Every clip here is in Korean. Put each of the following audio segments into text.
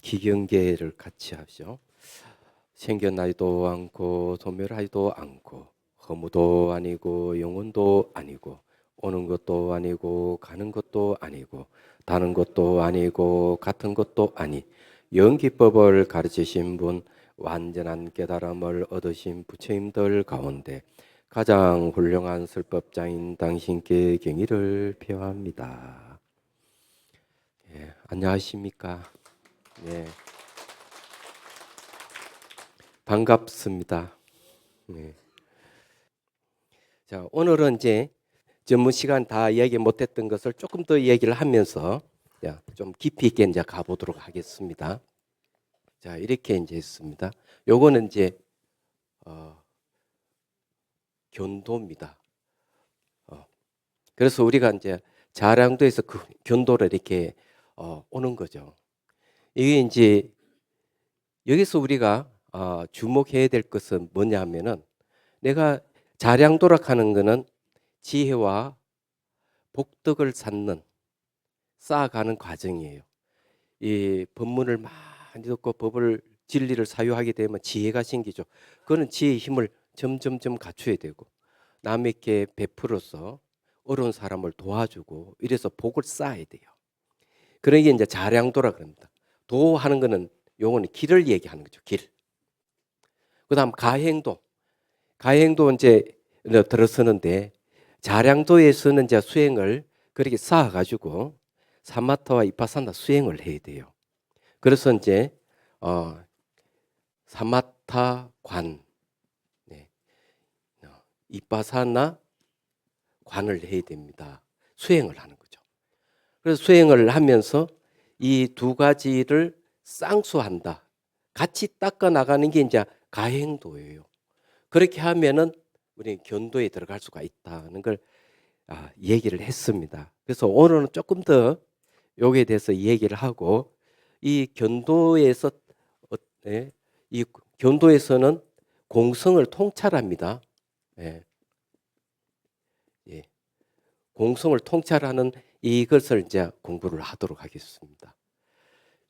기경계를 같이 하죠. 생겨나지도 않고 소멸하지도 않고 허무도 아니고 영혼도 아니고 오는 것도 아니고 가는 것도 아니고 다른 것도 아니고 같은 것도 아니 영기법을 가르치신 분 완전한 깨달음을 얻으신 부처님들 가운데 가장 훌륭한 설법자인 당신께 경의를 표합니다. 안녕하십니까? 네, 반갑습니다. 네. 자, 오늘은 이제 전문 시간 다 얘기 못했던 것을 조금 더 얘기를 하면서 좀 깊이 있게 이제 가보도록 하겠습니다. 자, 이렇게 이제 했습니다. 요거는 이제 견도입니다. 그래서 우리가 이제 자량도에서 그 견도를 이렇게 오는 거죠. 이게 이제 여기서 우리가 주목해야 될 것은 뭐냐 하면은 내가 자량도락하는 것은 지혜와 복덕을 쌓아가는 과정이에요. 이 법문을 많이 듣고 법을 진리를 사유하게 되면 지혜가 생기죠. 그거는 지혜의 힘을 점점점 갖춰야 되고 남에게 베풀어서 어려운 사람을 도와주고 이래서 복을 쌓아야 돼요. 그런 게 이제 자량도라 그럽니다. 도하는 거는 요거는 길을 얘기하는 거죠. 길. 그다음 가행도 이제 들어서는데 자량도에서는 이제 수행을 그렇게 쌓아가지고 사마타와 이파사나 수행을 해야 돼요. 그래서 이제 사마타 관, 이파사나 관을 해야 됩니다. 수행을 하는 거죠. 그래서 수행을 하면서 이 두 가지를 쌍수한다. 같이 닦아 나가는 게 이제 가행도예요. 그렇게 하면은 우리 견도에 들어갈 수가 있다는 걸 얘기를 했습니다. 그래서 오늘은 조금 더 여기에 대해서 얘기를 하고 이 견도에서 이 견도에서는 공성을 통찰합니다. 예. 공성을 통찰하는 이것을 이제 공부를 하도록 하겠습니다.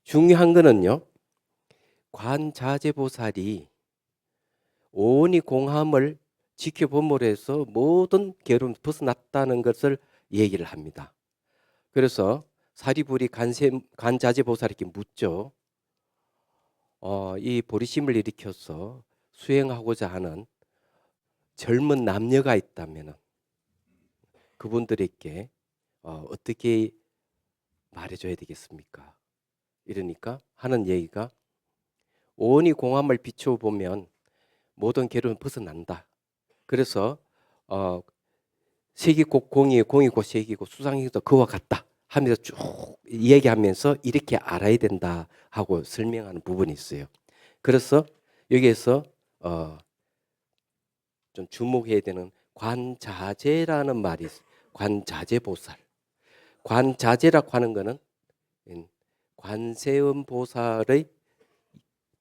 중요한 거는요, 관자재보살이 온이 공함을 지켜봄으로 해서 모든 괴로움 벗어났다는 것을 얘기를 합니다. 그래서 사리부리 관자재보살에게 묻죠. 이 보리심을 일으켜서 수행하고자 하는 젊은 남녀가 있다면 그분들에게 어떻게 말해줘야 되겠습니까? 이러니까 하는 얘기가 온이 공함을 비춰보면 모든 괴로움이 벗어난다. 그래서 색이고 공이고 색이고 수상이고 그와 같다 하면서 쭉 얘기하면서 이렇게 알아야 된다 하고 설명하는 부분이 있어요. 그래서 여기에서 좀 주목해야 되는 관자재라는 말이 있어요. 관자재보살. 관자재라고 하는 것은 관세음 보살의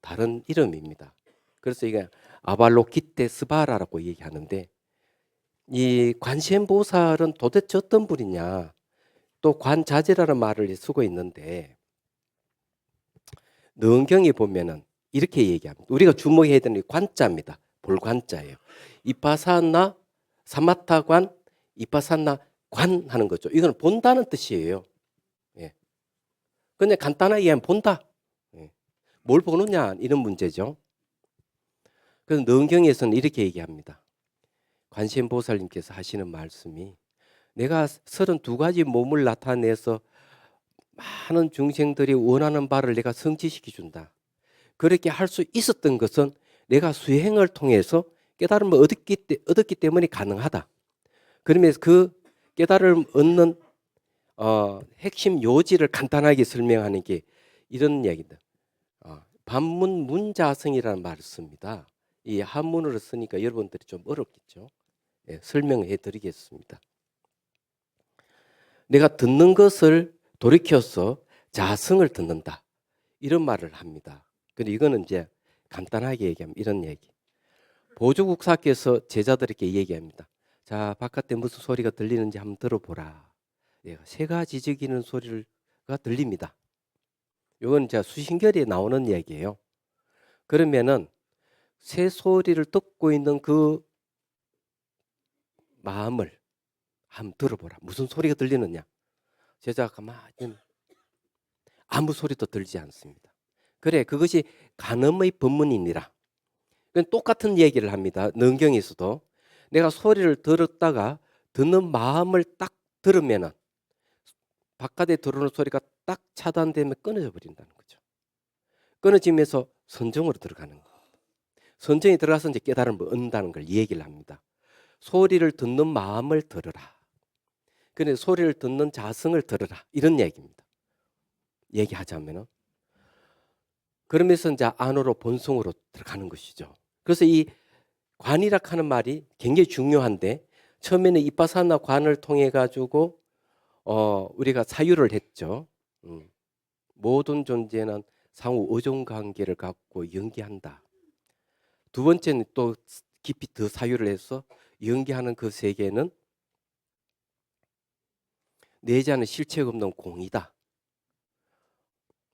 다른 이름입니다. 그래서 이게 아발로키테스바라라고 얘기하는데 이 관세음보살은 도대체 어떤 분이냐? 또 관자재라는 말을 쓰고 있는데 능경에 보면은 이렇게 얘기합니다. 우리가 주목해야 되는 관자입니다. 볼관자예요. 이파사나 사마타관, 이파사나 관 하는 거죠. 이건 본다는 뜻이에요. 예. 그냥 간단하게 얘기하면 본다. 예. 뭘 보느냐 이런 문제죠. 그래서 능경에서는 이렇게 얘기합니다. 관세음보살님께서 하시는 말씀이 내가 32가지 몸을 나타내서 많은 중생들이 원하는 바를 내가 성취시켜 준다. 그렇게 할 수 있었던 것은 내가 수행을 통해서 깨달음을 얻었기 때문에 가능하다. 그러면서 그 깨달음을 얻는 핵심 요지를 간단하게 설명하는 게 이런 얘기다. 반문 문자성이라는 말을 씁니다. 이 한문으로 쓰니까 여러분들이 좀 어렵겠죠. 설명해 드리겠습니다. 내가 듣는 것을 돌이켜서 자성을 듣는다. 이런 말을 합니다. 근데 이거는 이제 간단하게 얘기하면 이런 얘기. 보조국사께서 제자들에게 얘기합니다. 자, 바깥에 무슨 소리가 들리는지 한번 들어보라. 새가 짖기는 소리가 들립니다. 이건 제가 수신결에 나오는 얘기예요. 그러면은 새 소리를 듣고 있는 그 마음을 한번 들어보라. 무슨 소리가 들리느냐? 제자가 가만히 아무 소리도 들지 않습니다. 그래, 그것이 간음의 법문이니라. 그건 똑같은 얘기를 합니다. 능경에서도 내가 소리를 들었다가 듣는 마음을 딱 들으면은 바깥에 들어오는 소리가 딱 차단되면 끊어져 버린다는 거죠. 끊어지면서 선정으로 들어가는 거예요. 선정이 들어가서 이제 깨달음을 얻는다는 걸 얘기를 합니다. 소리를 듣는 마음을 들으라. 그래, 소리를 듣는 자성을 들으라. 이런 얘기입니다. 얘기하자면은. 그러면서 이제 안으로 본성으로 들어가는 것이죠. 그래서 이 관이라 하는 말이 굉장히 중요한데 처음에는 이빠사나 관을 통해 가지고 우리가 사유를 했죠. 모든 존재는 상호 의존 관계를 갖고 연기한다. 두 번째는 또 깊이 더 사유를 해서 연기하는 그 세계는 내재하는 실체가 없는 공이다.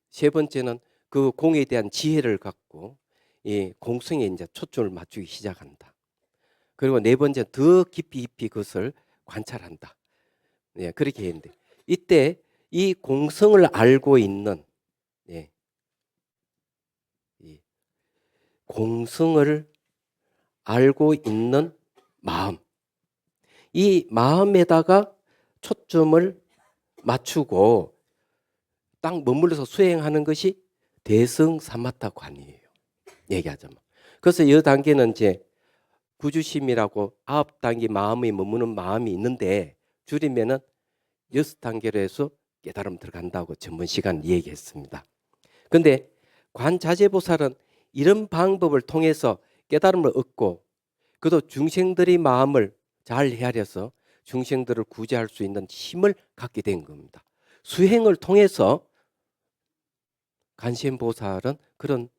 세 번째는 그 공에 대한 지혜를 갖고 이 공성에 이제 초점을 맞추기 시작한다. 그리고 네 번째 더 깊이 그것을 관찰한다. 예, 그렇게 했는데 이때 이 공성을 알고 있는 예, 이 공성을 알고 있는 마음, 이 마음에다가 초점을 맞추고 딱 머물러서 수행하는 것이 대성사마타관이에요. 얘기하자면. 그래서 이 단계는 이제 구주심이라고 9단계 마음이 머무는 마음이 있는데 줄이면은 6단계로 해서 깨달음 들어간다고 전번 시간 얘기했습니다. 근데 관자재보살은 이런 방법을 통해서 깨달음을 얻고 그도 중생들의 마음을 잘 헤아려서 중생들을 구제할 수 있는 힘을 갖게 된 겁니다. 수행을 통해서 관세음보살은 그런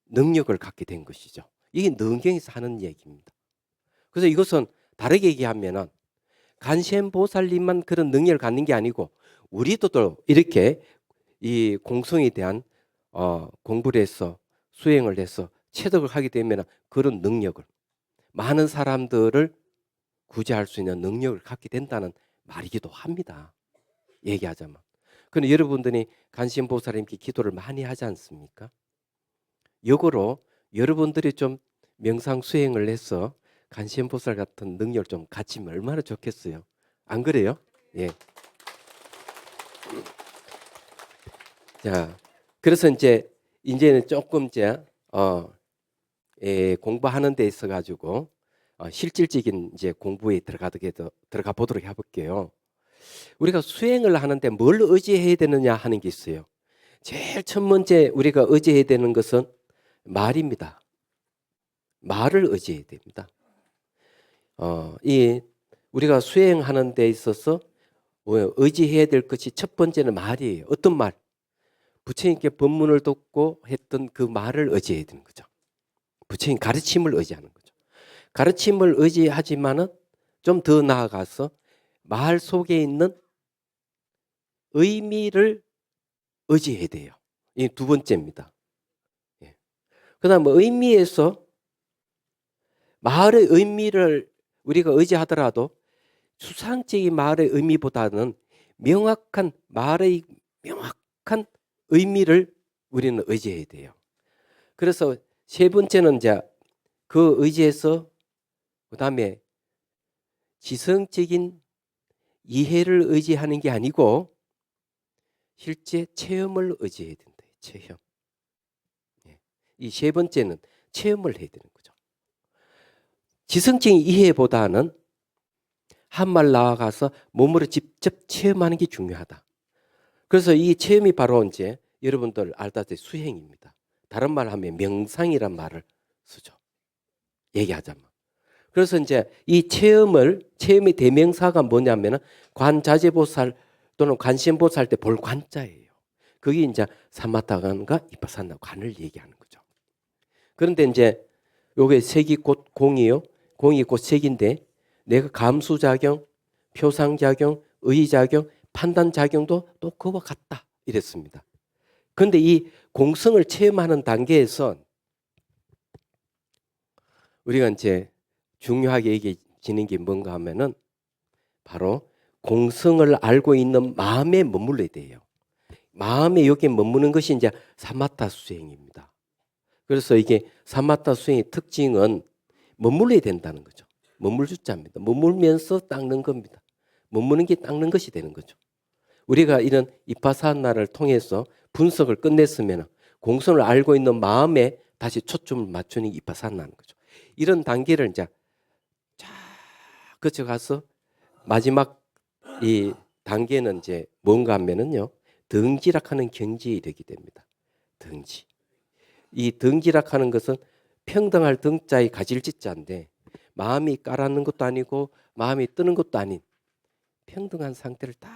능력을 갖게 된 것이죠. 이게 능경에서 하는 얘기입니다. 그래서 이것은 다르게 얘기하면은 관세음보살님만 그런 능력을 갖는 게 아니고 우리도 또 이렇게 이 공성에 대한 공부를 해서 수행을 해서 체득을 하게 되면 그런 능력을 많은 사람들을 구제할 수 있는 능력을 갖게 된다는 말이기도 합니다. 얘기하자면. 그럼 여러분들이 관세음보살님께 기도를 많이 하지 않습니까? 역으로 여러분들이 좀 명상 수행을 해서 관세음보살 같은 능력을 좀 갖추면 얼마나 좋겠어요. 안 그래요? 예. 자, 그래서 이제는 조금 이제 공부하는 데 있어 가지고 실질적인 이제 공부에 들어가 보도록 해볼게요. 우리가 수행을 하는데 뭘 의지해야 되느냐 하는 게 있어요. 제일 첫 번째 우리가 의지해야 되는 것은 말입니다. 말을 의지해야 됩니다. 이 우리가 수행하는 데 있어서 의지해야 될 것이 첫 번째는 말이에요. 어떤 말? 부처님께 법문을 듣고 했던 그 말을 의지해야 되는 거죠. 부처님 가르침을 의지하는 거죠. 가르침을 의지하지만은 좀 더 나아가서 말 속에 있는 의미를 의지해야 돼요. 이 두 번째입니다. 예. 그다음 의미에서 말의 의미를 우리가 의지하더라도 추상적인 말의 의미보다는 명확한 말의 명확한 의미를 우리는 의지해야 돼요. 그래서 세 번째는 이제 그 의지에서 그다음에 지성적인 이해를 의지하는 게 아니고 실제 체험을 의지해야 된다. 체험. 이 세 번째는 체험을 해야 되는 거죠. 지성적인 이해보다는 한 말 나아가서 몸으로 직접 체험하는 게 중요하다. 그래서 이 체험이 바로 이제 여러분들 알다시피 수행입니다. 다른 말 하면 명상이란 말을 쓰죠. 얘기하자면. 그래서 이제 이 체험의 대명사가 뭐냐면은 관자재보살 또는 관세음보살 때 볼 관자예요. 그게 이제 사마타관과 이빠사나 관을 얘기하는 거죠. 그런데 이제 요게 색이 곧 공이요. 공이 곧 색인데 내가 감수작용, 표상작용, 의작용, 판단작용도 또 그와 같다 이랬습니다. 그런데 이 공성을 체험하는 단계에서 우리가 이제 중요하게 얘기해지는 게 뭔가 하면은 바로 공성을 알고 있는 마음에 머물러야 돼요. 마음에 여기에 머무는 것이 이제 사마타 수행입니다. 그래서 이게 사마타 수행의 특징은 머물러야 된다는 거죠. 머물주자입니다. 머물면서 닦는 겁니다. 머무는 게 닦는 것이 되는 거죠. 우리가 이런 이파사나를 통해서 분석을 끝냈으면 공성을 알고 있는 마음에 다시 초점을 맞추는 게 이파사나는 거죠. 이런 단계를 이제 쫙 거쳐가서 마지막 이 단계는 이제 뭔가 하면은요, 등지락하는 경지에 이르게 됩니다. 등지. 이 등지락하는 것은 평등할 등자의 가질지자인데 마음이 깔아는 것도 아니고 마음이 뜨는 것도 아닌 평등한 상태를 딱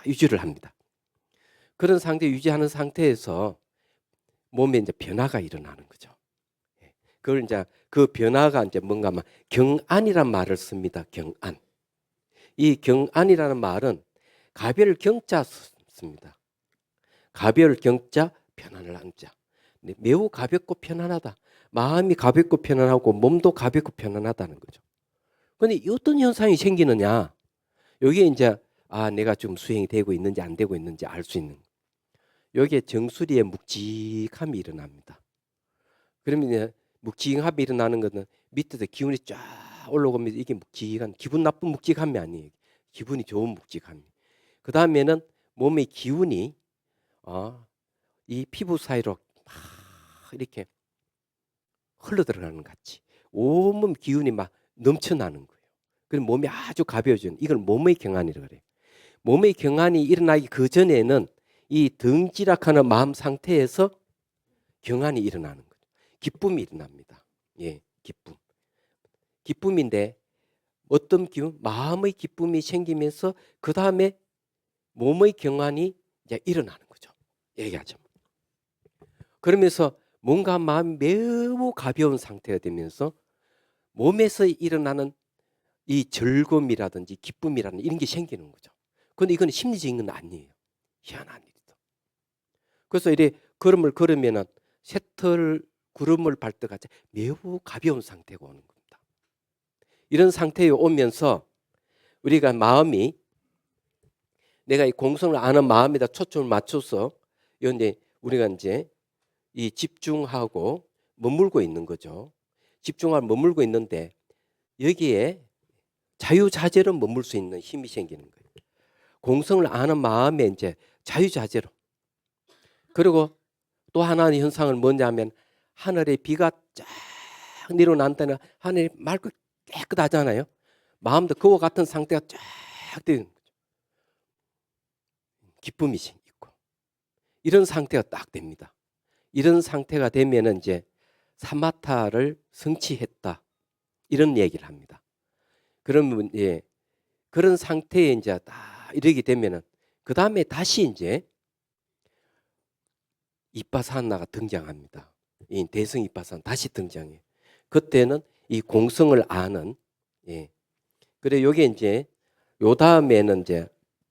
유지를 합니다. 그런 상태 유지하는 상태에서 몸에 이제 변화가 일어나는 거죠. 그걸 이제 그 변화가 이제 뭔가 막 경안이란 말을 씁니다. 경안. 이 경안이라는 말은 가별 경자 씁니다. 가별 경자 편안을 한자. 매우 가볍고 편안하다. 마음이 가볍고 편안하고 몸도 가볍고 편안하다는 거죠. 그런데 어떤 현상이 생기느냐? 여기에 이제 내가 지금 수행이 되고 있는지 안 되고 있는지 알 수 있는. 여기에 정수리에 묵직함이 일어납니다. 그러면 이제 묵직함이 일어나는 것은 밑에서 기운이 쫙 올라오면 이게 묵직한 기분 나쁜 묵직함이 아니에요. 기분이 좋은 묵직함. 그 다음에는 몸의 기운이 이 피부 사이로 막 이렇게 흘러 들어가는 것 같이 온몸 기운이 막 넘쳐나는 거예요. 그럼 몸이 아주 가벼워지는 이걸 몸의 경안이라고 그래요. 몸의 경안이 일어나기 그 전에는 이 등지락하는 마음 상태에서 경안이 일어나는 거죠. 기쁨이 일어납니다. 예, 기쁨. 기쁨인데 어떤 기쁨? 마음의 기쁨이 생기면서 그 다음에 몸의 경안이 이제 일어나는 거죠. 얘기하죠. 그러면서 뭔가 마음이 매우 가벼운 상태가 되면서 몸에서 일어나는 이 즐거움이라든지 기쁨이라는 이런 게 생기는 거죠. 그런데 이건 심리적인 건 아니에요. 희한한 일이다. 그래서 이래 걸음을 걸으면은 새털 구름을 밟듯 같이 매우 가벼운 상태가 오는 겁니다. 이런 상태에 오면서 우리가 마음이 내가 이 공성을 아는 마음에다 초점을 맞춰서 이제 우리가 이제 이 집중하고 머물고 있는 거죠. 집중하고 머물고 있는데 여기에 자유자재로 머물 수 있는 힘이 생기는 거예요. 공성을 아는 마음에 이제 자유자재로. 그리고 또 하나의 현상은 뭐냐면 하늘에 비가 쫙 내려난 때는 하늘이 맑고 깨끗하잖아요. 마음도 그와 같은 상태가 쫙 되는 거죠. 기쁨이 있고 이런 상태가 딱 됩니다. 이런 상태가 되면은 이제 사마타를 성취했다 이런 얘기를 합니다. 그러면 그런 상태에 이제 딱 이르게 되면은 그 다음에 다시 이제 이빠사나가 등장합니다. 이 대성 이빠사나 다시 등장해요. 그때는 이 공성을 아는 그래 요게 이제 요 다음에는 이제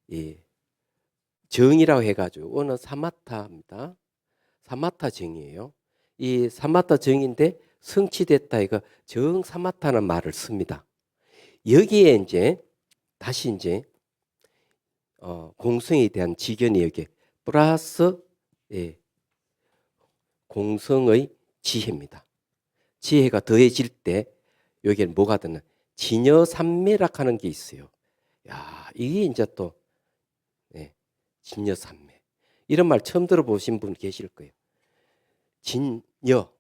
이 정이라고 해가지고 오늘 사마타입니다. 사마타 정이에요. 이 사마타 정인데 성취됐다 이거 정 사마타는 말을 씁니다. 여기에 이제 다시 이제 공성에 대한 지견이 여기 플러스 공성의 지혜입니다. 지혜가 더해질 때 여기에는 뭐가 되나 진여산매락하는 게 있어요. 야 이게 이제 또 진여산매 이런 말 처음 들어보신 분 계실 거예요. 진여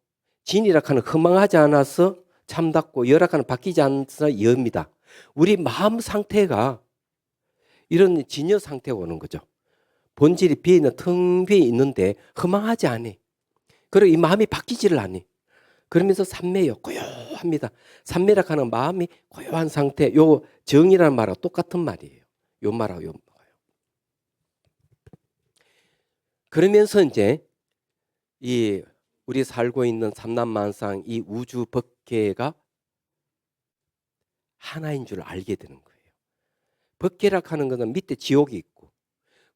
진이라 하는 허망하지 않아서 참답고 여라하는 바뀌지 않아서 여입니다. 우리 마음 상태가 이런 진여 상태가 오는 거죠. 본질이 비어있는 텅 비어 있는데 허망하지 않니. 그리고 이 마음이 바뀌지를 않니. 그러면서 산매요 고요합니다. 산매라 하는 마음이 고요한 상태. 요 정이라는 말하고 똑같은 말이에요. 요 말하고 요 말하고. 그러면서 이제 이 우리 살고 있는 삼남만상 이 우주 법계가 하나인 줄 알게 되는 거예요. 법계락 하는 것은 밑에 지옥이 있고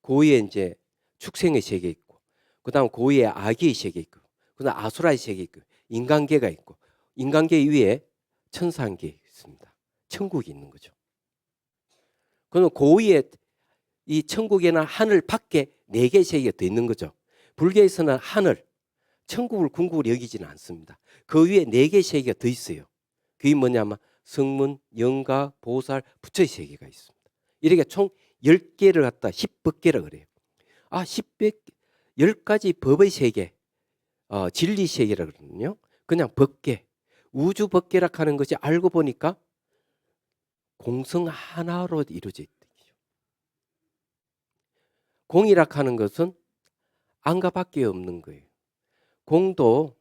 그 위에 이제 축생의 세계 있고 그다음 고위에 아기의 세계 있고, 그다음 아수라의 세계 있고, 인간계가 있고, 인간계 위에 천상계 있습니다. 천국이 있는 거죠. 그럼 고위에 이 천국에는 하늘 밖에 4개의 세계가 더 있는 거죠. 불교에서는 하늘, 천국을 궁극으로 여기지는 않습니다. 그 위에 4개의 세계가 더 있어요. 그게 뭐냐면 성문, 영가, 보살, 부처의 세계가 있습니다. 이렇게 총 10개를 갖다 10법계라 그래요. 10가지 법의 세계, 진리 세계라 그러거든요. 그냥 법계, 우주 법계라 하는 것이 알고 보니까 공성 하나로 이루어져 있다. 공이라 하는 것은 안과 밖에 없는 거예요. 공도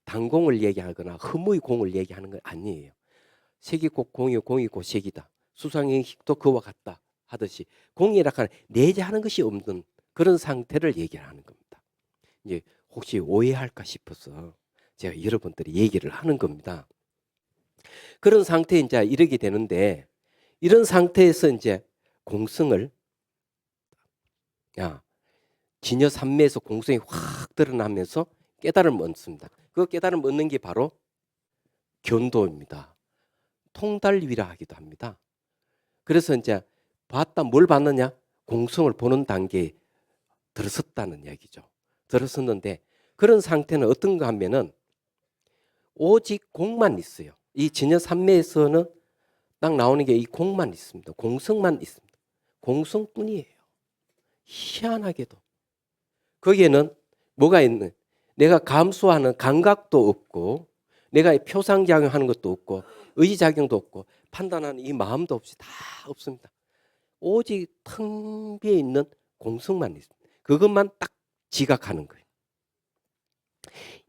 단공을 얘기하거나 허무의 공을 얘기하는 건 아니에요. 색이 곧 공이요, 공이 곧 색이다. 수상행식도 그와 같다 하듯이 공이라 하는 내재하는 것이 없는 그런 상태를 얘기하는 겁니다. 이제 혹시 오해할까 싶어서 제가 여러분들이 얘기를 하는 겁니다. 그런 상태에 이제 이르게 되는데, 이런 상태에서 이제 공성을 진여 삼매에서 공성이 확 드러나면서 깨달음을 얻습니다. 그 깨달음을 얻는 게 바로 견도입니다. 통달위라 하기도 합니다. 그래서 이제 뭘 봤느냐? 공성을 보는 단계에 들어섰다는 얘기죠. 들어섰는데 그런 상태는 어떤가 하면은 오직 공만 있어요. 이 진여 삼매에서는 딱 나오는 게 이 공만 있습니다. 공성만 있습니다. 공성뿐이에요. 희한하게도. 거기에는 뭐가 있는? 내가 감수하는 감각도 없고, 내가 표상작용하는 것도 없고, 의지작용도 없고, 판단하는 이 마음도 없이 다 없습니다. 오직 텅 비어 있는 공성만 있습니다. 그것만 딱 지각하는 거예요.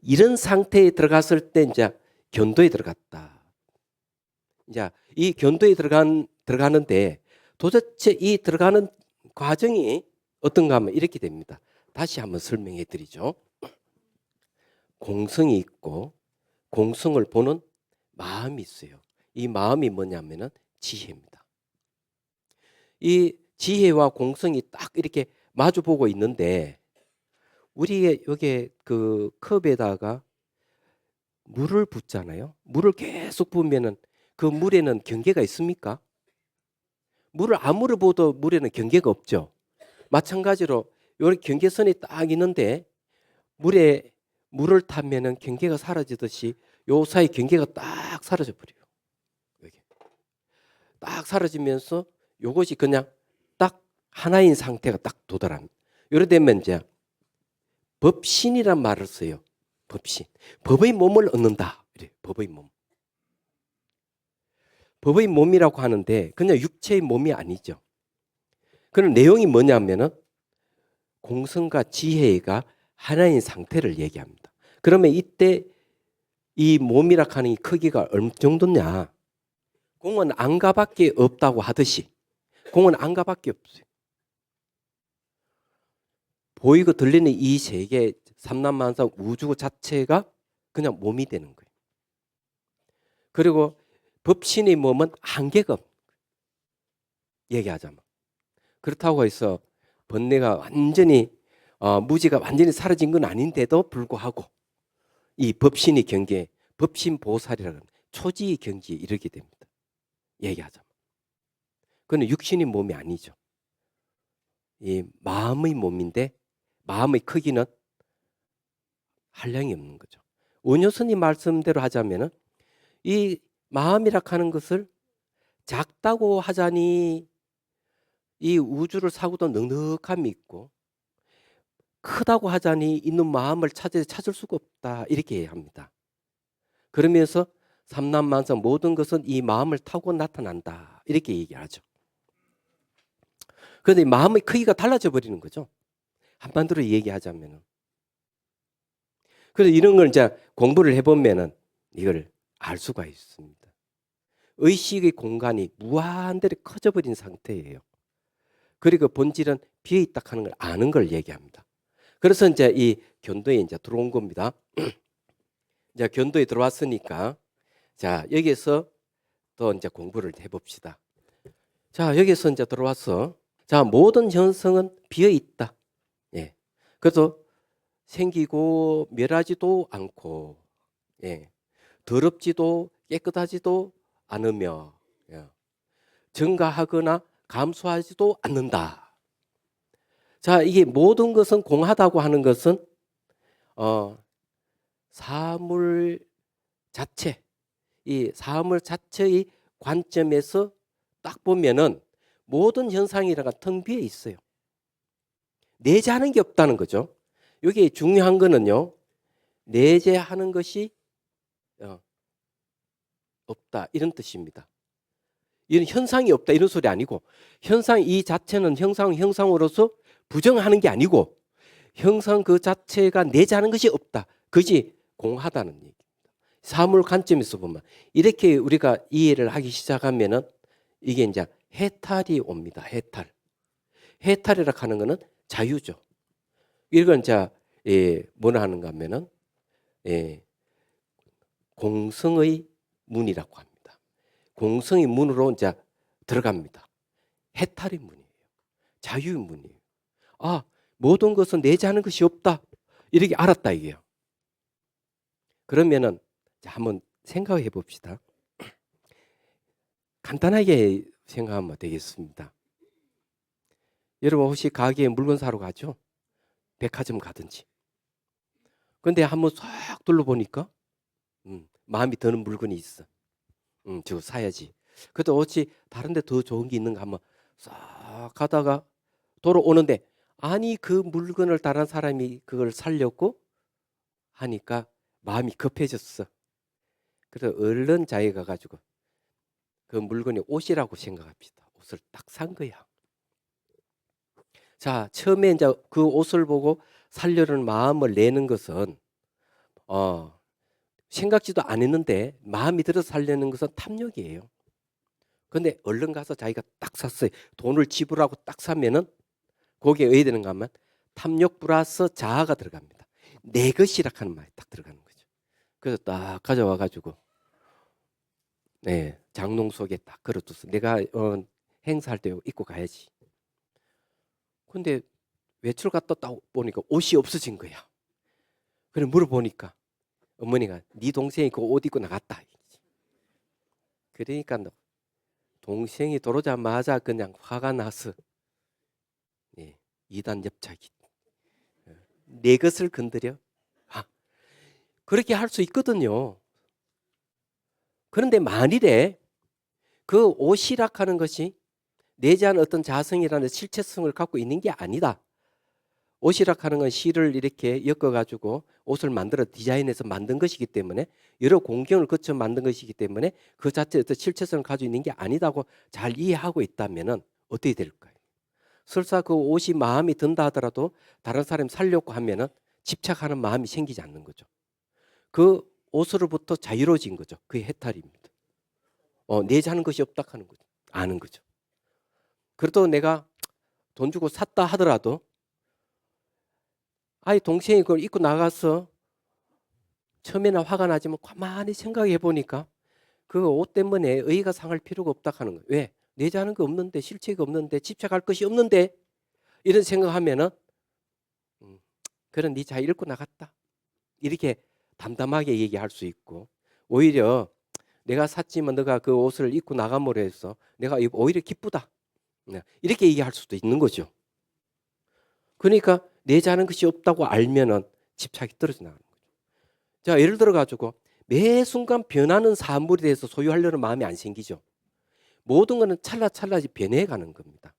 이런 상태에 들어갔을 때 이제 견도에 들어갔다. 이제 이 견도에 들어가는데 도대체 이 들어가는 과정이 어떤가 하면 이렇게 됩니다. 다시 한번 설명해 드리죠. 공성이 있고 공성을 보는 마음이 있어요. 이 마음이 뭐냐면은 지혜입니다. 이 지혜와 공성이 딱 이렇게 마주보고 있는데, 우리의 여기 그 컵에다가 물을 붓잖아요. 물을 계속 부으면은 그 물에는 경계가 있습니까? 물을 아무리 부어도 물에는 경계가 없죠. 마찬가지로 여기 경계선이 딱 있는데 물을 타면은 경계가 사라지듯이 요 사이 경계가 딱 사라져 버려요. 여기 딱 사라지면서 요것이 그냥 딱 하나인 상태가 딱 도달합니다. 요래 되면 이제 법신이란 말을 써요. 법신. 법의 몸을 얻는다. 이래. 법의 몸. 법의 몸이라고 하는데 그냥 육체의 몸이 아니죠. 그런 내용이 뭐냐면은 공성과 지혜가 하나인 상태를 얘기합니다. 그러면 이때 이 몸이라 하는 이 크기가 어느 정도냐? 공은 안가밖에 없다고 하듯이 공은 안가밖에 없어요. 보이고 들리는 이 세계 삼란만상 우주 자체가 그냥 몸이 되는 거예요. 그리고 법신의 몸은 한계가 없는 거예요. 얘기하자면. 그렇다고 해서 번뇌가 완전히 무지가 완전히 사라진 건 아닌데도 불구하고 이 법신의 경계, 법신 보살이라는 초지의 경지에 이르게 됩니다. 얘기하자면. 그건 육신의 몸이 아니죠. 이 마음의 몸인데 마음의 크기는 한량이 없는 거죠. 원효스님 말씀대로 하자면은 이 마음이라 하는 것을 작다고 하자니 이 우주를 사고도 넉넉함이 있고, 크다고 하자니 있는 마음을 찾을 수가 없다. 이렇게 합니다. 그러면서 삼란만상 모든 것은 이 마음을 타고 나타난다. 이렇게 얘기하죠. 그런데 마음의 크기가 달라져 버리는 거죠. 한반도로 얘기하자면은. 그래서 이런 걸 이제 공부를 해보면은 이걸 알 수가 있습니다. 의식의 공간이 무한대로 커져버린 상태예요. 그리고 본질은 비어있다 하는 걸 아는 걸 얘기합니다. 그래서 이제 이 견도에 이제 들어온 겁니다. 이제 견도에 들어왔으니까 자, 여기서 또 이제 공부를 해봅시다. 자, 여기서 이제 들어와서 자, 모든 현성은 비어 있다. 예. 그래서 생기고 멸하지도 않고, 예, 더럽지도 깨끗하지도 않으며, 예, 증가하거나 감소하지도 않는다. 자, 이게 모든 것은 공하다고 하는 것은 사물 자체, 이 사물 자체의 관점에서 딱 보면은 모든 현상이라가 텅 비어 있어요. 내재하는 게 없다는 거죠. 여기 중요한 거는요, 내재하는 것이 없다 이런 뜻입니다. 이런 현상이 없다 이런 소리 아니고, 현상 이 자체는 형상으로서 부정하는 게 아니고, 형상 그 자체가 내재하는 것이 없다. 그것이 공하다는 얘기입니다. 사물 관점에서 보면 이렇게 우리가 이해를 하기 시작하면은 이게 이제 해탈이 옵니다. 해탈이라 하는 것은 자유죠. 이건 이제 뭐라 하는가 하면은 공성의 문이라고 합니다. 공성의 문으로 이제 들어갑니다. 해탈의 문이에요. 자유의 문이에요. 아, 모든 것은 내재하는 것이 없다. 이렇게 알았다 이게요. 그러면은 자, 한번 생각해 봅시다. 간단하게 생각하면 되겠습니다. 여러분 혹시 가게에 물건 사러 가죠? 백화점 가든지. 근데 한번 싹 둘러보니까 마음이 드는 물건이 있어. 저거 사야지. 그래도 어찌 다른 데 더 좋은 게 있는가 한번 싹 가다가 돌아오는데, 아니 그 물건을 다른 사람이 그걸 살려고 하니까 마음이 급해졌어. 그래서 얼른 자기가 가지고 그 물건이 옷이라고 생각합시다. 옷을 딱 산 거야. 자, 처음에 이제 그 옷을 보고 살려는 마음을 내는 것은 생각지도 않았는데 마음이 들어서 살려는 것은 탐욕이에요. 근데 얼른 가서 자기가 딱 샀어요. 돈을 지불하고 딱 사면은 거기에 어디 되는가 하면 탐욕 플러스 자아가 들어갑니다. 내 것이라 하는 말이 딱 들어가는 거죠. 그래서 딱 가져와 가지고 장롱 속에 딱 걸어뒀어. 내가 행사할 때 입고 가야지. 근데 외출 갔다 딱 보니까 옷이 없어진 거야. 그래 물어보니까 어머니가 네 동생이 그 옷 입고 나갔다. 그러니까 동생이 들어오자마자 그냥 화가 나서 이단 엽차기. 내 것을 건드려? 그렇게 할 수 있거든요. 그런데 만일에 그 옷이라 하는 것이 내재한 어떤 자성이라는 실체성을 갖고 있는 게 아니다. 옷이라 하는 건 실을 이렇게 엮어가지고 옷을 만들어 디자인해서 만든 것이기 때문에, 여러 공경을 거쳐 만든 것이기 때문에 그 자체의 어떤 실체성을 가지고 있는 게 아니다고 잘 이해하고 있다면 어떻게 될까요? 설사 그 옷이 마음이 든다 하더라도 다른 사람 살려고 하면은 집착하는 마음이 생기지 않는 거죠. 그 옷으로부터 자유로워진 거죠. 그게 해탈입니다. 내재하는 것이 없다 하는 거죠. 아는 거죠. 그래도 내가 돈 주고 샀다 하더라도 아이 동생이 그걸 입고 나가서 처음에는 화가 나지만 가만히 생각해 보니까 그 옷 때문에 의의가 상할 필요가 없다 하는 거예요. 왜? 내재하는 거 없는데, 실체가 없는데, 집착할 것이 없는데, 이런 생각하면은 그런 네 잘 읽고 나갔다. 이렇게 담담하게 얘기할 수 있고, 오히려 내가 샀지만 너가 그 옷을 입고 나감으로 해서 내가 오히려 기쁘다. 이렇게 얘기할 수도 있는 거죠. 그러니까 내재하는 것이 없다고 알면은 집착이 떨어져 나가는 거죠. 자, 예를 들어 가지고 매 순간 변하는 사물에 대해서 소유하려는 마음이 안 생기죠. 모든 것은 찰나찰나지 변해가는 겁니다.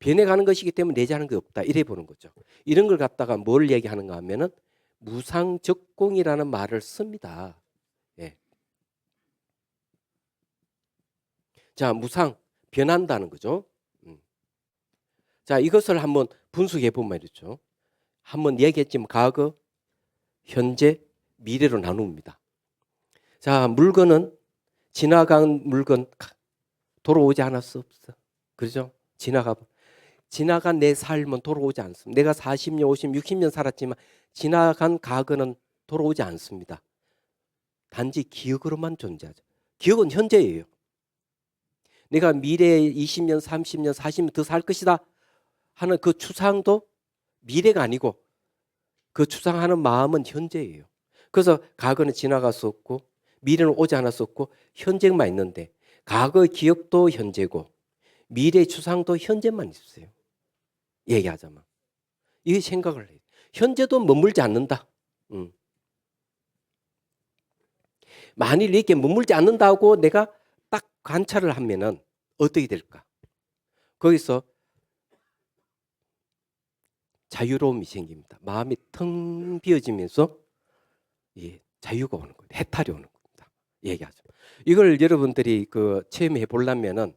변해가는 것이기 때문에 내재하는 게 없다. 이래 보는 거죠. 이런 걸 갖다가 뭘 얘기하는가 하면은 무상적공이라는 말을 씁니다. 예. 자, 무상 변한다는 거죠. 자, 이것을 한번 분석해 보면 말이죠. 한번 얘기했지만 과거, 현재, 미래로 나눕니다. 자, 물건은 지나간 물건 돌아오지 않았어 없어. 그렇죠? 지나간 내 삶은 돌아오지 않습니다. 내가 40년, 50년, 60년 살았지만 지나간 과거는 돌아오지 않습니다. 단지 기억으로만 존재하죠. 기억은 현재예요. 내가 미래에 20년, 30년, 40년 더 살 것이다 하는 그 추상도 미래가 아니고 그 추상하는 마음은 현재예요. 그래서 과거는 지나갔었고 미래는 오지 않았었고 현재만 있는데 과거의 기억도 현재고 미래의 추상도 현재만 있어요. 얘기하자면. 이 생각을 해요. 현재도 머물지 않는다. 만일 이렇게 머물지 않는다고 내가 딱 관찰을 하면은 어떻게 될까? 거기서 자유로움이 생깁니다. 마음이 텅 비어지면서 자유가 오는 거예요. 해탈이 오는 겁니다. 얘기하죠. 이걸 여러분들이 체험해 보려면은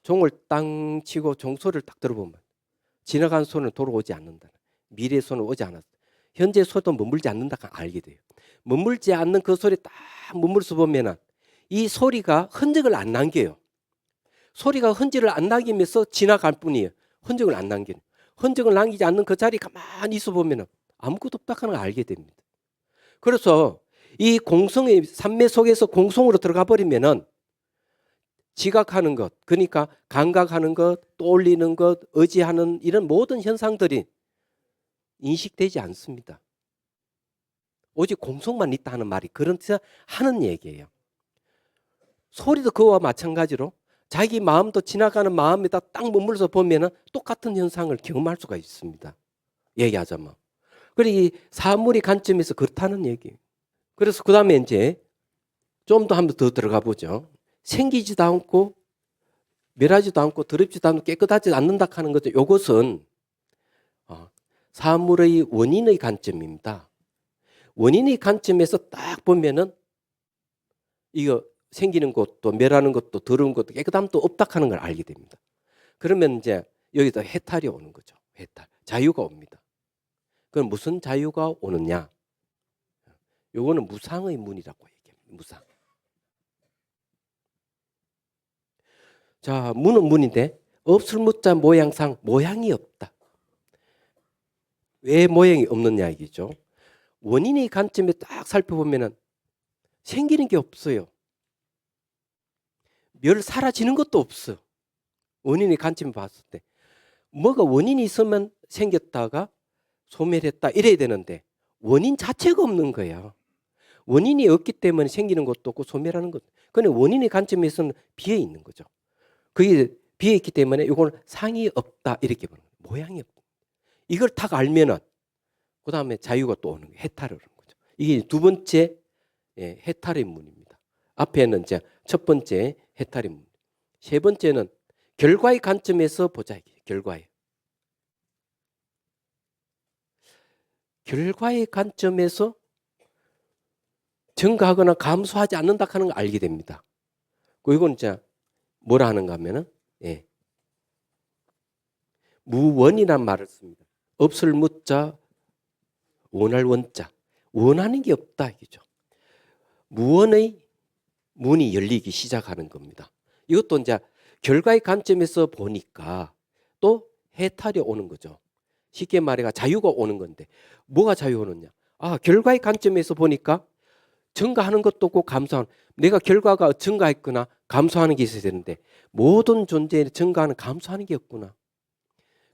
종을 땅 치고 종소리를 딱 들어보면 지나간 손은 돌아오지 않는다. 미래의 손은 오지 않았다. 현재 손도 머물지 않는다 알게 돼요. 머물지 않는 그 소리 딱 머물서 보면은 이 소리가 흔적을 안 남겨요. 소리가 흔적을 안 남기면서 지나갈 뿐이에요. 흔적을 안 남기는. 흔적을 남기지 않는 그 자리 가만히 있어 보면은 아무것도 없다 하는 걸 알게 됩니다. 그래서 이 공성의 산매 속에서 공성으로 들어가 버리면은 지각하는 것, 그러니까 감각하는 것, 떠올리는 것, 의지하는 이런 모든 현상들이 인식되지 않습니다. 오직 공성만 있다 하는 말이 그런 뜻을 하는 얘기예요. 소리도 그와 마찬가지로 자기 마음도 지나가는 마음에다 딱 머물러서 보면은 똑같은 현상을 경험할 수가 있습니다. 얘기하자면. 그리고 이 사물의 관점에서 그렇다는 얘기예요. 그래서 그 다음에 이제 좀 더 한번 더 들어가 보죠. 생기지도 않고 멸하지도 않고 더럽지도 않고 깨끗하지 않는다 하는 거죠. 이것은 사물의 원인의 관점입니다. 원인의 관점에서 딱 보면은 이거 생기는 것도 멸하는 것도 더러운 것도 깨끗함도 없다 하는 걸 알게 됩니다. 그러면 이제 여기서 해탈이 오는 거죠. 해탈. 자유가 옵니다. 그럼 무슨 자유가 오느냐? 요거는 무상의 문이라고 얘기합니다. 무상. 자, 문은 문인데 없을 무자 모양상 모양이 없다. 왜 모양이 없느냐 얘기죠. 원인의 관점에 딱 살펴보면은 생기는 게 없어요. 사라지는 것도 없어. 원인의 관점에 봤을 때. 뭐가 원인이 있으면 생겼다가 소멸했다 이래야 되는데 원인 자체가 없는 거야. 원인이 없기 때문에 생기는 것도 없고 소멸하는 것도. 근데 원인의 관점에서는 비어 있는 거죠. 그게 비어 있기 때문에 이거는 상이 없다 이렇게 보는 거예요. 모양이 없다. 이걸 딱 알면은 그 다음에 자유가 또 오는 거예요. 해탈을 오는 거죠. 이게 두 번째 해탈의 문입니다. 앞에는 이제 첫 번째 해탈의 문. 세 번째는 결과의 관점에서 보자. 결과의 관점에서 증가하거나 감소하지 않는다 하는 걸 알게 됩니다. 이건 이제 뭐라 하는가 하면은 무원이란 말을 씁니다. 없을 무자 원할 원자. 원하는 게 없다 이거죠. 무원의 문이 열리기 시작하는 겁니다. 이것도 이제 결과의 관점에서 보니까 또 해탈이 오는 거죠. 쉽게 말해가 자유가 오는 건데 뭐가 자유 오느냐? 결과의 관점에서 보니까 증가하는 것도 없고 감소하는 내가 결과가 증가했거나 감소하는 게 있어야 되는데 모든 존재에 증가하는 감소하는 게 없구나.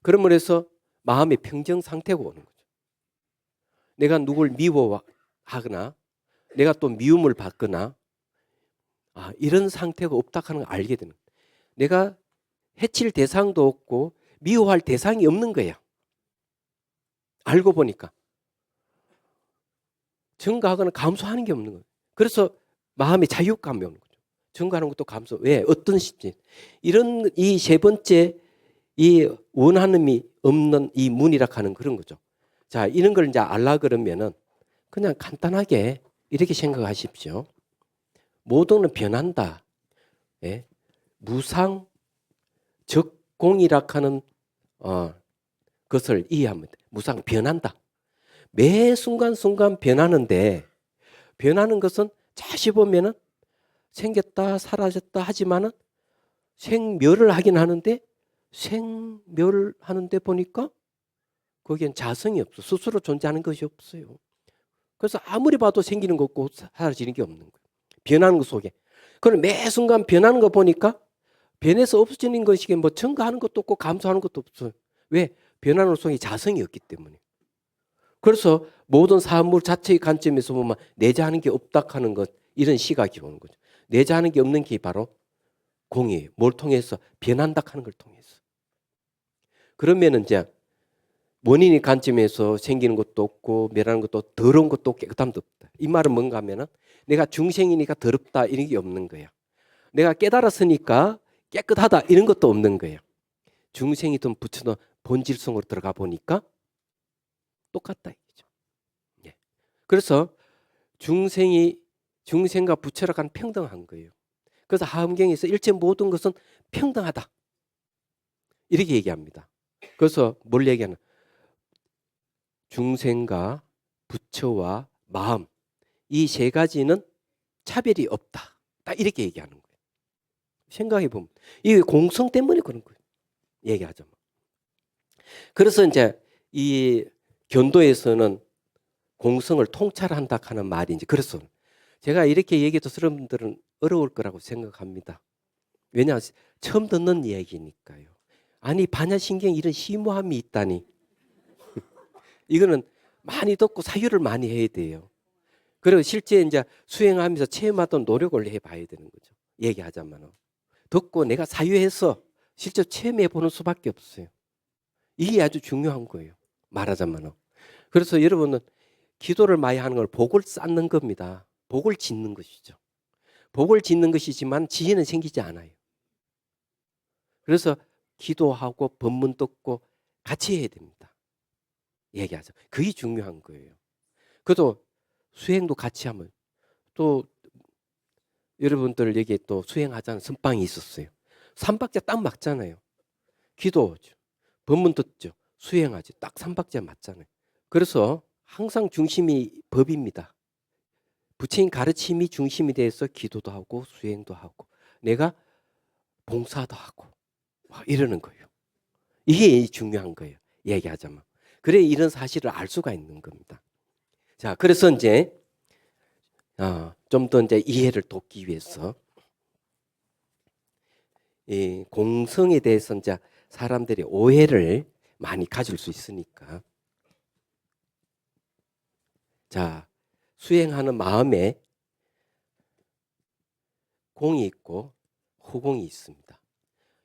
그러므로 해서 마음의 평정 상태가 오는 거죠. 내가 누굴 미워하거나 내가 또 미움을 받거나 이런 상태가 없다 하는 걸 알게 되는 거예요. 내가 해칠 대상도 없고 미워할 대상이 없는 거야. 알고 보니까 증가하거나 감소하는 게 없는 거예요. 그래서 마음의 자유감이 오는 거죠. 증가하는 것도 감소. 왜? 어떤 시점? 이런 이 세 번째 이 원하음이 없는 이 문이라 하는 그런 거죠. 자, 이런 걸 이제 알라 그러면은 그냥 간단하게 이렇게 생각하십시오. 모든 건 변한다. 무상 적공이라 하는 것을 이해하면 돼. 무상 변한다. 매 순간순간 변하는데 변하는 것은 자시 보면은 생겼다 사라졌다 하지만은 생멸을 하긴 하는데 생멸을 하는데 보니까 거기엔 자성이 없어. 스스로 존재하는 것이 없어요. 그래서 아무리 봐도 생기는 거 없고 사라지는 게 없는 거예요. 변하는 것 속에. 그럼 매 순간 변하는 거 보니까 변해서 없어지는 것이 뭐 증가하는 것도 없고 감소하는 것도 없어요. 왜? 변하는 것 속에 자성이 없기 때문에. 그래서 모든 사물 자체의 관점에서 보면 내재하는 게 없다 하는 것, 이런 시각이 오는 거죠. 내재하는 게 없는 게 바로 공이에요. 뭘 통해서? 변한다 하는 걸 통해서. 그러면은 이제 원인의 관점에서 생기는 것도 없고 멸하는 것도 더러운 것도 깨끗함도 없다. 이 말은 뭔가 하면은 내가 중생이니까 더럽다 이런 게 없는 거야. 내가 깨달았으니까 깨끗하다 이런 것도 없는 거예요. 중생이든 부처든 본질성으로 들어가 보니까 똑같다 이거죠. 예. 그래서 중생과 부처라 간 평등한 거예요. 그래서 하엄경에서 일체 모든 것은 평등하다 이렇게 얘기합니다. 그래서 뭘 얘기하는? 중생과 부처와 마음 이 세 가지는 차별이 없다. 딱 이렇게 얘기하는 거예요. 생각해 보면 이 공성 때문에 그런 거예요. 얘기하자면. 그래서 이제 이 견도에서는 공성을 통찰한다 하는 말이 이제 그래서 제가 이렇게 얘기해도 여러분들은 어려울 거라고 생각합니다. 왜냐 처음 듣는 이야기니까요. 아니 반야신경에 이런 심오함이 있다니. 이거는 많이 듣고 사유를 많이 해야 돼요. 그리고 실제 이제 수행하면서 체험하던 노력을 해봐야 되는 거죠. 얘기하자면 듣고 내가 사유해서 실제 체험해 보는 수밖에 없어요. 이게 아주 중요한 거예요. 말하자면. 그래서 여러분은 기도를 많이 하는 걸 복을 쌓는 겁니다. 복을 짓는 것이죠. 복을 짓는 것이지만 지혜는 생기지 않아요. 그래서 기도하고 법문 듣고 같이 해야 됩니다. 얘기하자. 그게 중요한 거예요. 그래도 수행도 같이 하면 또 여러분들 여기 또 수행하자는 선방이 있었어요. 3박자 딱 맞잖아요. 기도하죠. 법문 듣죠. 수행하죠. 딱 3박자 맞잖아요. 그래서 항상 중심이 법입니다. 부처님 가르침이 중심이 돼서 기도도 하고 수행도 하고 내가 봉사도 하고 이러는 거예요. 이게 중요한 거예요. 얘기하자면. 그래 이런 사실을 알 수가 있는 겁니다. 자, 그래서 이제 좀 더 이제 이해를 돕기 위해서 이 공성에 대해서 이제 사람들이 오해를 많이 가질 수 있으니까 자 수행하는 마음에 공이 있고 후공이 있습니다.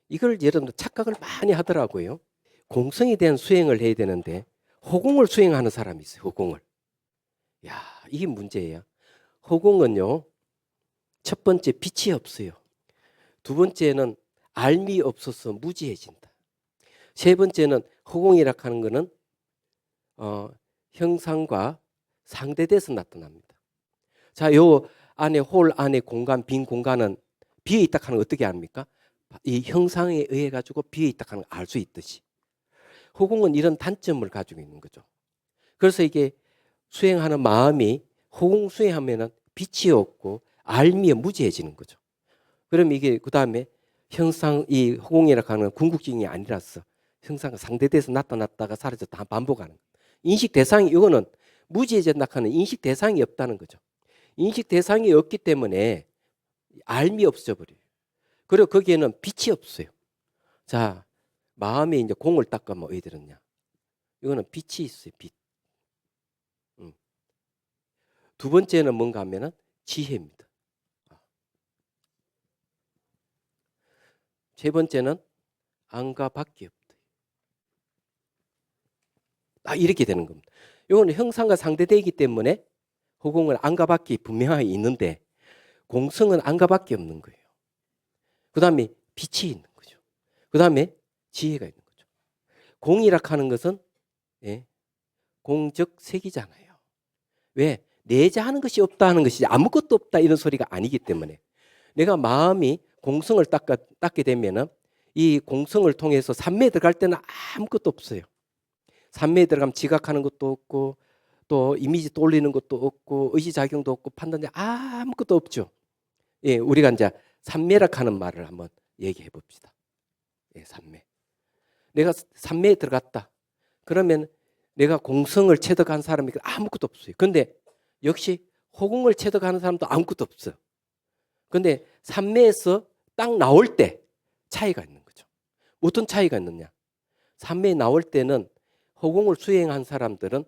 이걸 여러분들 착각을 많이 하더라고요. 공성에 대한 수행을 해야 되는데 허공을 수행하는 사람이 있어요. 허공을. 야, 이게 문제예요. 허공은요. 첫 번째 빛이 없어요. 두 번째는 알미 없어서 무지해진다. 세 번째는 허공이라 하는 거는 형상과 상대돼서 나타납니다. 자, 요 안에 홀 안에 공간, 빈 공간은 비어 있다 하는 거 어떻게 압니까? 이 형상에 의해 가지고 비어 있다 하는 걸 알 수 있듯이 허공은 이런 단점을 가지고 있는 거죠. 그래서 이게 수행하는 마음이 허공 수행하면은 빛이 없고 알미에 무지해지는 거죠. 그럼 이게 그 다음에 형상 이 허공이라 하는 궁극증이 아니라서 형상과 상대돼서 나타났다가 사라졌다 반복하는 인식 대상이 이거는 무지해진다 하는 인식 대상이 없다는 거죠. 인식 대상이 없기 때문에 알미 없어져 버려요. 그리고 거기에는 빛이 없어요. 자, 마음에 이제 공을 닦으면 왜 들었냐? 이거는 빛이 있어요. 빛. 두 번째는 뭔가 하면은 지혜입니다. 세 번째는 안과 밖이 없다. 이렇게 되는 겁니다. 이거는 형상과 상대되기 때문에 허공은 안과 밖이 분명하게 있는데 공성은 안과 밖이 없는 거예요. 그 다음에 빛이 있는 거죠. 그 다음에 지혜가 있는 거죠. 공이라 하는 것은 공적 색이잖아요. 왜? 내재하는 것이 없다 하는 것이 아무것도 없다 이런 소리가 아니기 때문에 내가 마음이 공성을 닦게 되면은 이 공성을 통해서 삼매에 들어갈 때는 아무것도 없어요. 삼매에 들어가면 지각하는 것도 없고 또 이미지 떠올리는 것도 없고 의지작용도 없고 판단이 아무것도 없죠. 예, 우리가 이제 삼매라 하는 말을 한번 얘기해 봅시다. 예, 삼매. 내가 삼매에 들어갔다. 그러면 내가 공성을 체득한 사람이 아무것도 없어요. 근데 역시 허공을 체득하는 사람도 아무것도 없어요. 근데 삼매에서 딱 나올 때 차이가 있는 거죠. 어떤 차이가 있느냐? 삼매에 나올 때는 허공을 수행한 사람들은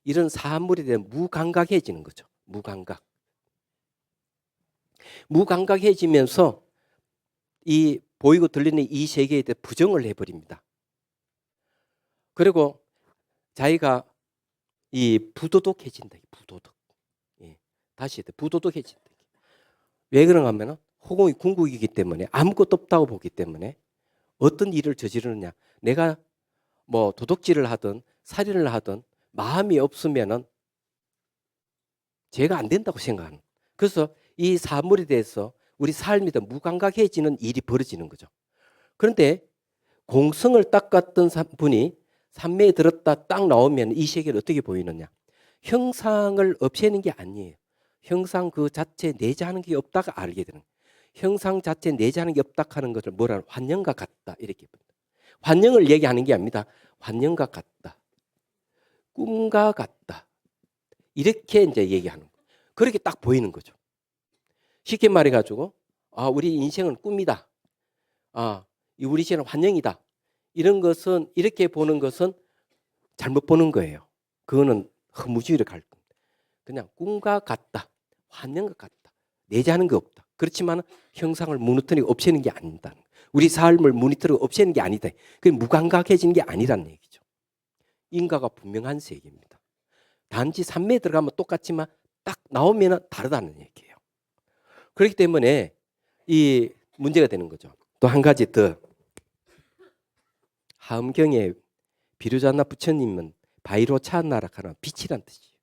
이런 사물에 대해 무감각해지는 거죠. 무감각해지면서 이 보이고 들리는 이 세계에 대해 부정을 해버립니다. 그리고 자기가 이 부도덕해진다. 부도덕. 예. 다시 부도덕해진다. 왜 그런가 하면 허공이 궁극이기 때문에 아무것도 없다고 보기 때문에 어떤 일을 저지르느냐. 내가 뭐 도둑질을 하든 살인을 하든 마음이 없으면은 죄가 안 된다고 생각하는. 그래서 이 사물에 대해서 우리 삶이 더 무감각해지는 일이 벌어지는 거죠. 그런데 공성을 닦았던 분이 산매에 들었다 딱 나오면 이 세계를 어떻게 보이느냐. 형상을 없애는 게 아니에요. 형상 그 자체 내재하는 게 없다가 알게 되는 거예요. 형상 자체 내재하는 게 없다 하는 것을 뭐라 환영과 같다 이렇게 봅니다. 환영을 얘기하는 게 아닙니다. 환영과 같다. 꿈과 같다. 이렇게 이제 얘기하는 거예요. 그렇게 딱 보이는 거죠. 쉽게 말해 가지고 우리 인생은 꿈이다. 우리 인생은 환영이다. 이런 것은 이렇게 보는 것은 잘못 보는 거예요. 그거는 허무주의를 갈 겁니다. 그냥 꿈과 같다. 환영과 같다. 내재하는 게 없다. 그렇지만 형상을 무너뜨리고 없애는 게 아니다. 우리 삶을 무너뜨리고 없애는 게 아니다. 그게 무감각해지는 게 아니라는 얘기죠. 인과가 분명한 세계입니다. 단지 산매에 들어가면 똑같지만 딱 나오면 다르다는 얘기예요. 그렇기 때문에 이 문제가 되는 거죠. 또 한 가지 더. 하음경에 비루자나 부처님은 바이로차나라카는 빛이란 뜻이에요.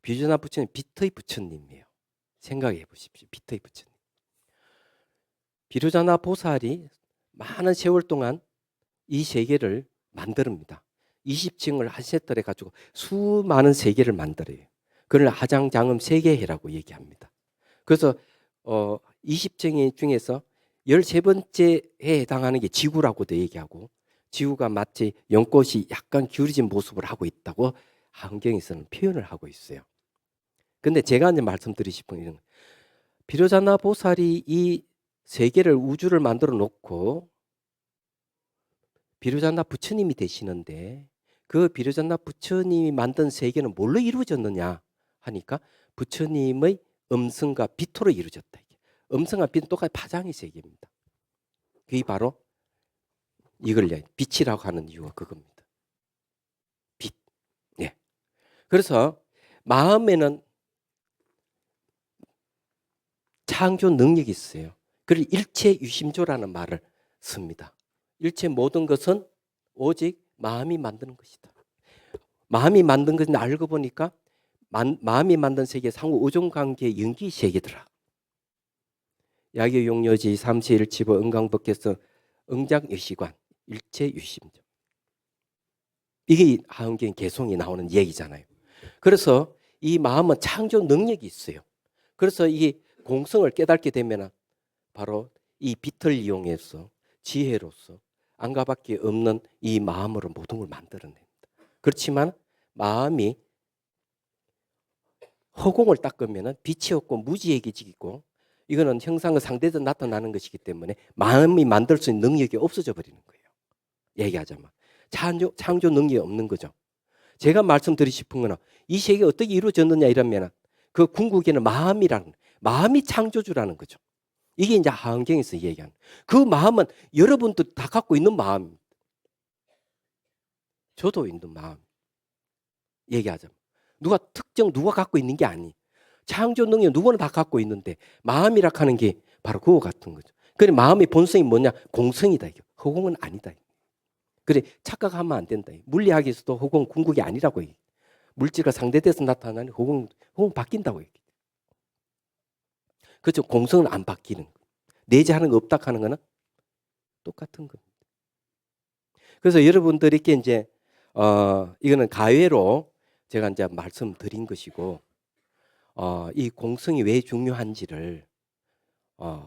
비루자나 부처님 빛의 부처님이에요. 생각해 보십시오. 빛의 부처님. 비루자나 보살이 많은 세월 동안 이 세계를 만듭니다. 20층을 하세터에 가지고 수많은 세계를 만들어요. 그걸 하장장음 세계해라고 얘기합니다. 그래서 20층 중에서 13번째에 해당하는 게 지구라고도 얘기하고 지구가 마치 연꽃이 약간 기울어진 모습을 하고 있다고 환경에서는 표현을 하고 있어요. 근데 제가 이제 말씀드리고 싶은 이런 비로자나 보살이 이 세계를 우주를 만들어 놓고 비로자나 부처님이 되시는데 그 비로자나 부처님이 만든 세계는 뭘로 이루어졌느냐 하니까 부처님의 음성과 빛으로 이루어졌다. 음성과 빛은 똑같이 파장의 세계입니다. 그게 바로 이걸 빛이라고 하는 이유가 그겁니다. 빛. 예. 그래서 마음에는 창조 능력이 있어요. 그걸 일체 유심조라는 말을 씁니다. 일체 모든 것은 오직 마음이 만드는 것이다. 마음이 만든 것을 알고 보니까 마음이 만든 세계 상호 우정관계의 연기 세계더라. 야기용료지 삼시일치보 은강법께서 응작유시관 일체 유심조. 이게 하은경 개송이 나오는 얘기잖아요. 그래서 이 마음은 창조 능력이 있어요. 그래서 이 공성을 깨닫게 되면 바로 이 빛을 이용해서 지혜로서 안가밖에 없는 이 마음으로 모든 걸 만들어냅니다. 그렇지만 마음이 허공을 닦으면 빛이 없고 무지해지고 이거는 형상의 상대에서 나타나는 것이기 때문에 마음이 만들 수 있는 능력이 없어져 버리는 거예요. 얘기하자면 창조 능력이 없는 거죠. 제가 말씀드리고 싶은 거는 이 세계가 어떻게 이루어졌느냐 이러면 그 궁극에는 마음이 창조주라는 거죠. 이게 이제 하은경에서 얘기하는 그 마음은 여러분도 다 갖고 있는 마음입니다. 저도 있는 마음. 얘기하자면 누가 갖고 있는 게 아니. 창조 능력 누구나 다 갖고 있는데 마음이라 하는 게 바로 그거 같은 거죠. 그래 마음의 본성이 뭐냐? 공성이다. 이게. 허공은 아니다. 그래 착각하면 안 된다. 물리학에서도 허공 궁극이 아니라고 얘기해. 물질과 상대돼서 나타나는 허공 바뀐다고 얘기해. 그렇죠. 공성은 안 바뀌는 거. 내재하는 거 없다 하는 거는 똑같은 겁니다. 그래서 여러분들이 이제 이거는 가외로 제가 이제 말씀드린 것이고 이 공성이 왜 중요한지를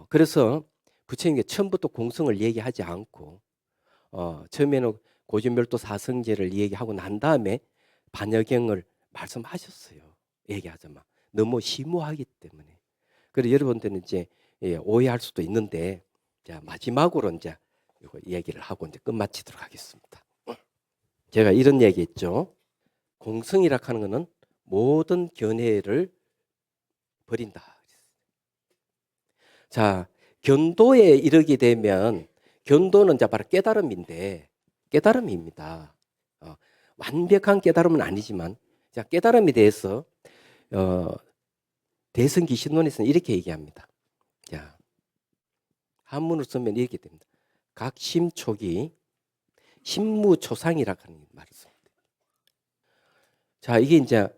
그래서 부처님께 처음부터 공성을 얘기하지 않고 처음에는 고진멸도 사성제를 얘기하고 난 다음에 반여경을 말씀하셨어요. 얘기하자면 너무 심오하기 때문에. 그래서 여러분들은 이제 오해할 수도 있는데 자 마지막으로 이제 이거 얘기를 하고 이제 끝마치도록 하겠습니다. 제가 이런 얘기했죠. 공성이라 하는 것은 모든 견해를 버린다. 자, 견도에 이르게 되면 견도는 이제 바로 깨달음인데 깨달음입니다. 완벽한 깨달음은 아니지만 자, 깨달음에 대해서 대승기신론에서는 이렇게 얘기합니다. 자, 한문으로 쓰면 이렇게 됩니다. 각심초기 신무초상이라고 하는 말을 씁니다. 자, 이게 이제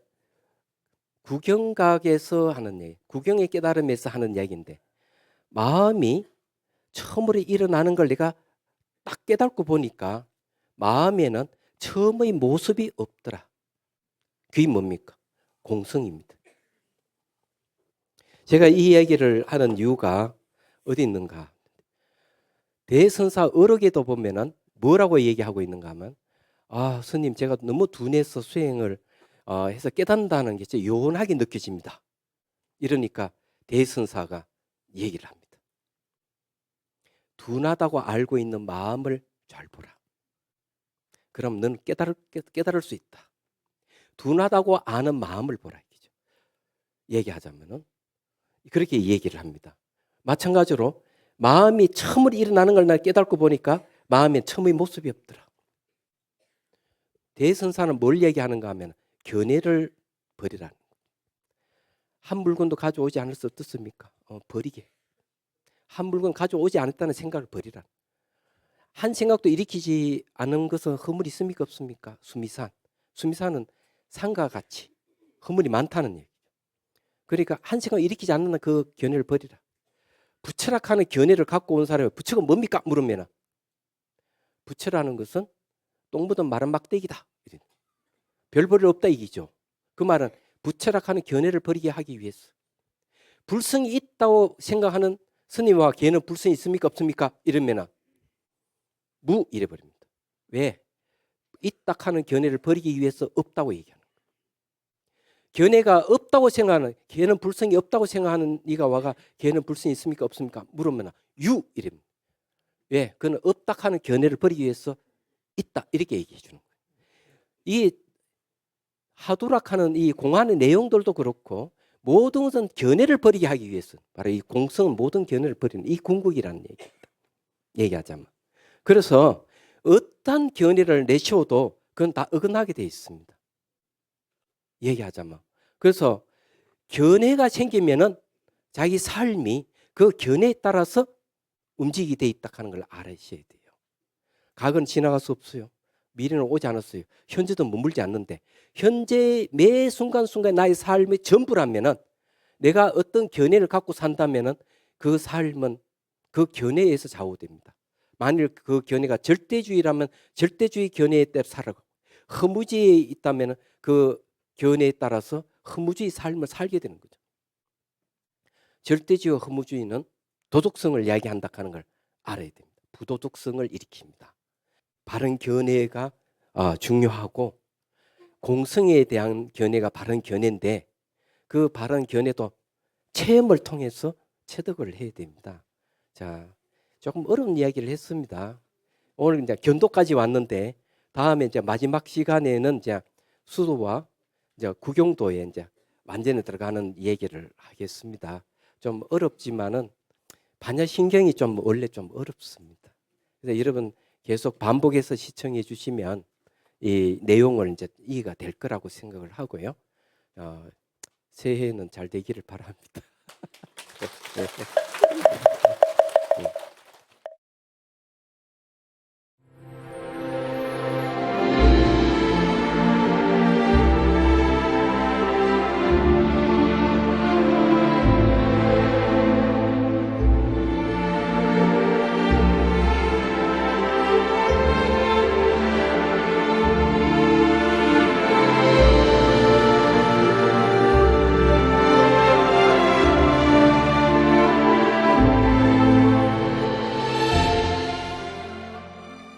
구경각에서 하는 얘기, 구경의 깨달음에서 하는 이야기인데 마음이 처음으로 일어나는 걸 내가 딱 깨닫고 보니까 마음에는 처음의 모습이 없더라. 그게 뭡니까? 공성입니다. 제가 이 이야기를 하는 이유가 어디 있는가? 대선사 어록에도 보면은 뭐라고 얘기하고 있는가 하면 스님 제가 너무 둔해서 수행을 해서 깨닫는다는 게 진짜 요원하게 느껴집니다. 이러니까 대선사가 얘기를 합니다. 둔하다고 알고 있는 마음을 잘 보라. 그럼 너는 깨달을 수 있다. 둔하다고 아는 마음을 보라. 이죠. 얘기하자면은 그렇게 얘기를 합니다. 마찬가지로 마음이 처음으로 일어나는 걸 나 깨닫고 보니까 마음에 처음의 모습이 없더라. 대선사는 뭘 얘기하는가 하면 견해를 버리라는 거예요. 한 물건도 가져오지 않을 수 어떻습니까? 버리게. 한 물건 가져오지 않았다는 생각을 버리라. 한 생각도 일으키지 않은 것은 허물이 있습니까 없습니까? 수미산. 수미산은 산과 같이 허물이 많다는 얘기죠. 그러니까 한 생각 일으키지 않는 그 견해를 버리라. 부처락하는 견해를 갖고 온 사람이 부처가 뭡니까? 물으면 부처라는 것은 똥 묻은 마른 막대기다. 별 볼일 없다 이기죠. 그 말은 부처락하는 견해를 버리게 하기 위해서. 불성이 있다고 생각하는 스님과 걔는 불성이 있습니까 없습니까? 이러면 무 이래버립니다. 왜? 있다 하는 견해를 버리기 위해서 없다고 얘기하는 거예요. 견해가 없다고 생각하는 걔는 불성이 없다고 생각하는 네가 와가 걔는 불성이 있습니까 없습니까? 물으면 유 이랍니다. 왜? 그는 없다 하는 견해를 버리기 위해서 있다 이렇게 얘기해 주는 거예요. 이 하두락하는 이 공안의 내용들도 그렇고 모든 것은 견해를 버리게 하기 위해서 바로 이 공성은 모든 견해를 버리는 이 궁극이라는 얘기입니다. 얘기하자면 그래서 어떤 견해를 내세워도 그건 다 어긋나게 돼 있습니다. 얘기하자면 그래서 견해가 생기면은 자기 삶이 그 견해에 따라서 움직이게 돼 있다 하는 걸 알아셔야 돼요. 과거는 지나갈 수 없어요. 미래는 오지 않았어요. 현재도 머물지 않는데 현재 매 순간순간 나의 삶의 전부라면은 내가 어떤 견해를 갖고 산다면은 그 삶은 그 견해에 의해서 좌우됩니다. 만일 그 견해가 절대주의라면 절대주의 견해에 따라 살아가고 허무주의에 있다면 그 견해에 따라서 허무주의 삶을 살게 되는 거죠. 절대주의와 허무주의는 도덕성을 이야기한다 하는 걸 알아야 됩니다. 부도덕성을 일으킵니다. 바른 견해가 중요하고 공성에 대한 견해가 바른 견해인데 그 바른 견해도 체험을 통해서 체득을 해야 됩니다. 자, 조금 어려운 이야기를 했습니다. 오늘 이제 견도까지 왔는데 다음에 이제 마지막 시간에는 이제 수도와 이제 구경도에 이제 완전히 들어가는 얘기를 하겠습니다. 좀 어렵지만은 반야신경이 좀 원래 좀 어렵습니다. 그래서 여러분 계속 반복해서 시청해 주시면 이 내용을 이제 이해가 될 거라고 생각을 하고요. 새해는 잘 되기를 바랍니다. 네.